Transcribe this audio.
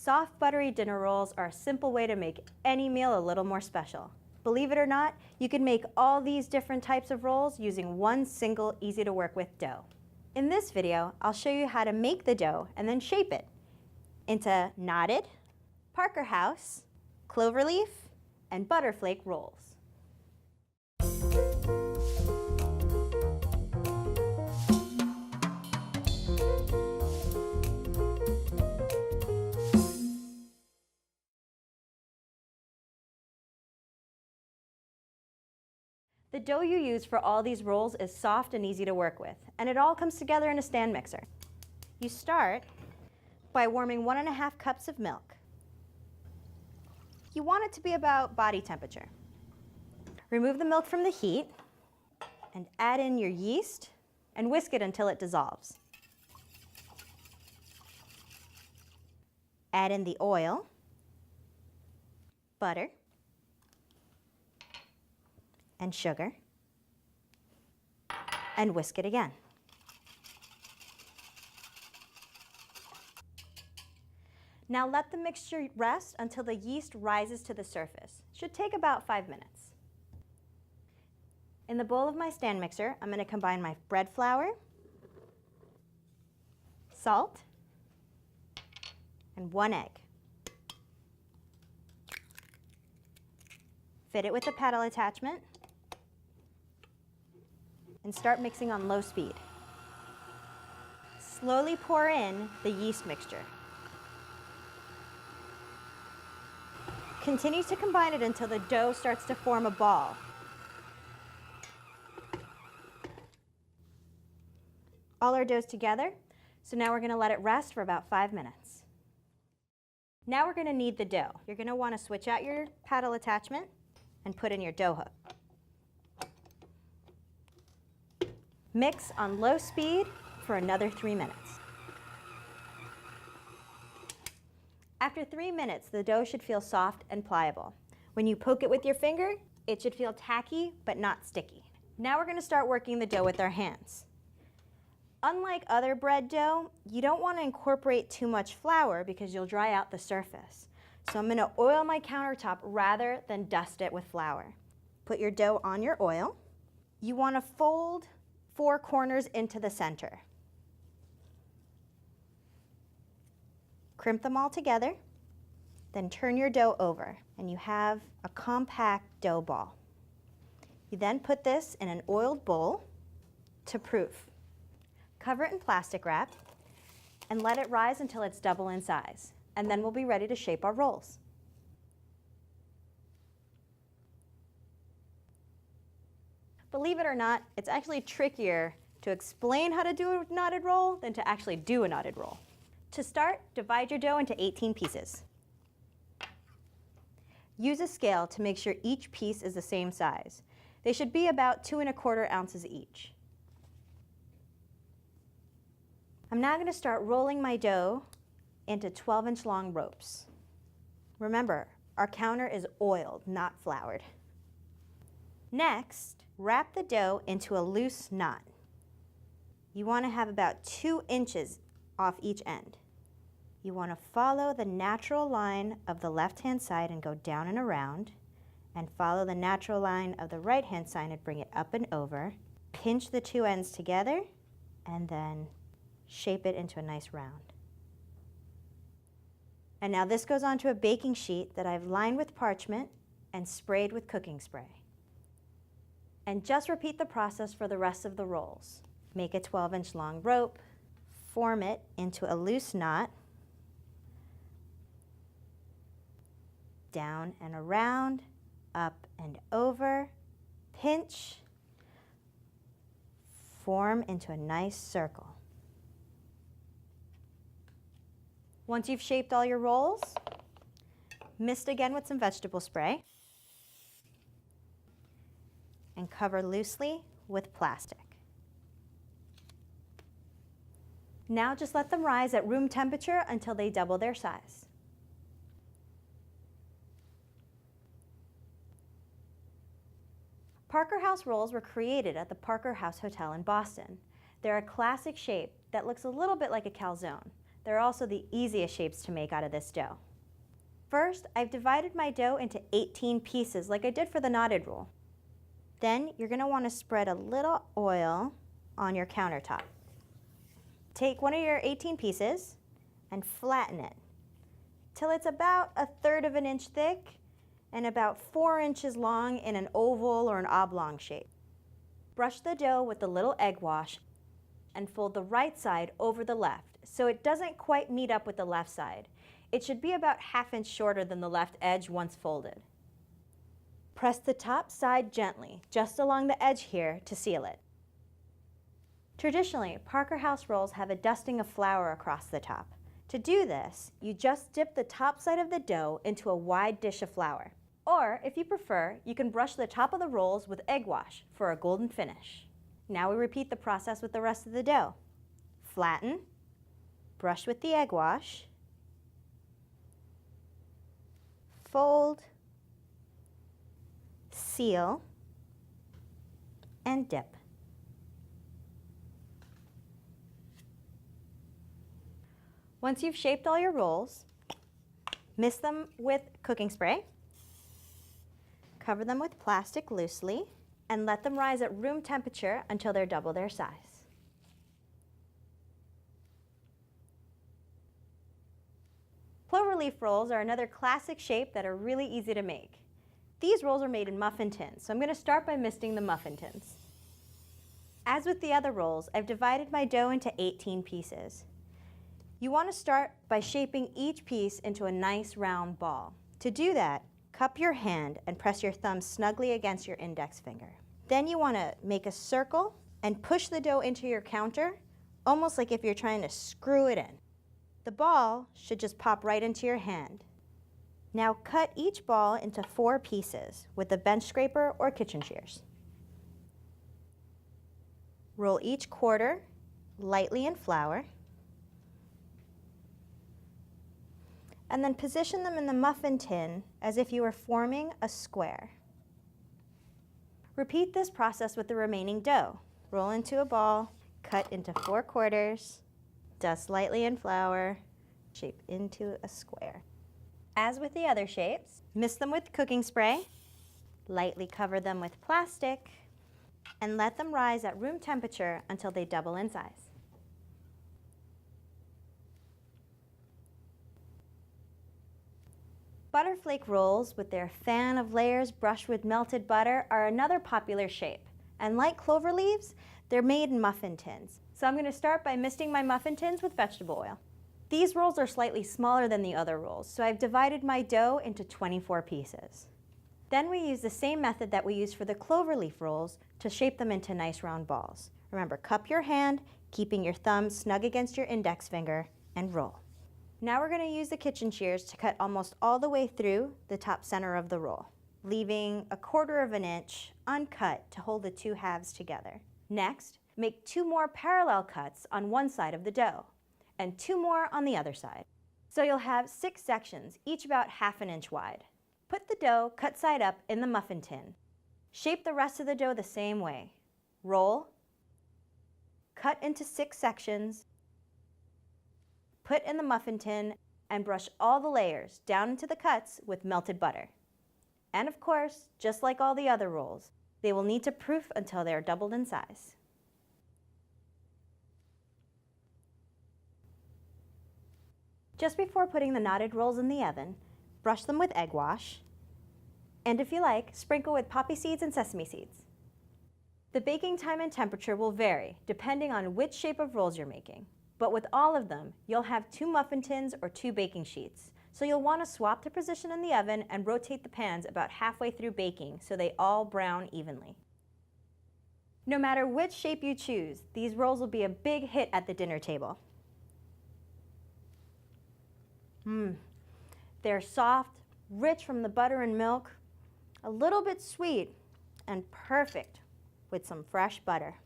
Soft, buttery dinner rolls are a simple way to make any meal a little more special. Believe it or not, you can make all these different types of rolls using one single easy-to-work-with dough. In this video, I'll show you how to make the dough and then shape it into knotted, Parker House, cloverleaf, and butterflake rolls. The dough you use for all these rolls is soft and easy to work with, and it all comes together in a stand mixer. You start by warming 1.5 cups of milk. You want it to be about body temperature. Remove the milk from the heat and add in your yeast and whisk it until it dissolves. Add in the oil, butter, and sugar, and whisk it again. Now let the mixture rest until the yeast rises to the surface. Should take about 5 minutes. In the bowl of my stand mixer, I'm going to combine my bread flour, salt, and 1 egg. Fit it with the paddle attachment and start mixing on low speed. Slowly pour in the yeast mixture. Continue to combine it until the dough starts to form a ball. All our dough's together, so now we're going to let it rest for about 5 minutes. Now we're going to knead the dough. You're going to want to switch out your paddle attachment and put in your dough hook. Mix on low speed for another 3 minutes. After 3 minutes, the dough should feel soft and pliable. When you poke it with your finger, it should feel tacky but not sticky. Now we're going to start working the dough with our hands. Unlike other bread dough, you don't want to incorporate too much flour because you'll dry out the surface. So I'm going to oil my countertop rather than dust it with flour. Put your dough on your oil. You want to fold 4 corners into the center. Crimp them all together, then turn your dough over, and you have a compact dough ball. You then put this in an oiled bowl to proof. Cover it in plastic wrap and let it rise until it's double in size, and then we'll be ready to shape our rolls. Believe it or not, it's actually trickier to explain how to do a knotted roll than to actually do a knotted roll. To start, divide your dough into 18 pieces. Use a scale to make sure each piece is the same size. They should be about 2¼ ounces each. I'm now going to start rolling my dough into 12-inch long ropes. Remember, our counter is oiled, not floured. Next, wrap the dough into a loose knot. You want to have about 2 inches off each end. You want to follow the natural line of the left-hand side and go down and around, and follow the natural line of the right-hand side and bring it up and over. Pinch the 2 ends together, and then shape it into a nice round. And now this goes onto a baking sheet that I've lined with parchment and sprayed with cooking spray. And just repeat the process for the rest of the rolls. Make a 12-inch long rope, form it into a loose knot, down and around, up and over, pinch, form into a nice circle. Once you've shaped all your rolls, mist again with some vegetable spray, and cover loosely with plastic. Now just let them rise at room temperature until they double their size. Parker House rolls were created at the Parker House Hotel in Boston. They're a classic shape that looks a little bit like a calzone. They're also the easiest shapes to make out of this dough. First, I've divided my dough into 18 pieces like I did for the knotted roll. Then you're going to want to spread a little oil on your countertop. Take one of your 18 pieces and flatten it till it's about 1/3 of an inch thick and about 4 inches long in an oval or an oblong shape. Brush the dough with a little egg wash and fold the right side over the left so it doesn't quite meet up with the left side. It should be about 1/2 inch shorter than the left edge once folded. Press the top side gently, just along the edge here, to seal it. Traditionally, Parker House rolls have a dusting of flour across the top. To do this, you just dip the top side of the dough into a wide dish of flour. Or, if you prefer, you can brush the top of the rolls with egg wash for a golden finish. Now we repeat the process with the rest of the dough. Flatten, brush with the egg wash, fold, seal, and dip. Once you've shaped all your rolls, mist them with cooking spray, cover them with plastic loosely, and let them rise at room temperature until they're double their size. Cloverleaf rolls are another classic shape that are really easy to make. These rolls are made in muffin tins, so I'm going to start by misting the muffin tins. As with the other rolls, I've divided my dough into 18 pieces. You want to start by shaping each piece into a nice round ball. To do that, cup your hand and press your thumb snugly against your index finger. Then you want to make a circle and push the dough into your counter, almost like if you're trying to screw it in. The ball should just pop right into your hand. Now cut each ball into 4 pieces with a bench scraper or kitchen shears. Roll each quarter lightly in flour, and then position them in the muffin tin as if you were forming a square. Repeat this process with the remaining dough. Roll into a ball, cut into 4 quarters, dust lightly in flour, shape into a square. As with the other shapes, mist them with cooking spray, lightly cover them with plastic, and let them rise at room temperature until they double in size. Butterflake rolls with their fan of layers brushed with melted butter are another popular shape. And like clover leaves, they're made in muffin tins. So I'm going to start by misting my muffin tins with vegetable oil. These rolls are slightly smaller than the other rolls, so I've divided my dough into 24 pieces. Then we use the same method that we used for the cloverleaf rolls to shape them into nice round balls. Remember, cup your hand, keeping your thumb snug against your index finger, and roll. Now we're going to use the kitchen shears to cut almost all the way through the top center of the roll, leaving 1/4 of an inch uncut to hold the 2 halves together. Next, make 2 more parallel cuts on one side of the dough, and 2 more on the other side. So you'll have 6 sections, each about 1/2 an inch wide. Put the dough cut side up in the muffin tin. Shape the rest of the dough the same way. Roll, cut into 6 sections, put in the muffin tin, and brush all the layers down into the cuts with melted butter. And of course, just like all the other rolls, they will need to proof until they are doubled in size. Just before putting the knotted rolls in the oven, brush them with egg wash, and if you like, sprinkle with poppy seeds and sesame seeds. The baking time and temperature will vary depending on which shape of rolls you're making. But with all of them, you'll have 2 muffin tins or 2 baking sheets. So you'll want to swap the position in the oven and rotate the pans about halfway through baking so they all brown evenly. No matter which shape you choose, these rolls will be a big hit at the dinner table. They're soft, rich from the butter and milk, a little bit sweet, and perfect with some fresh butter.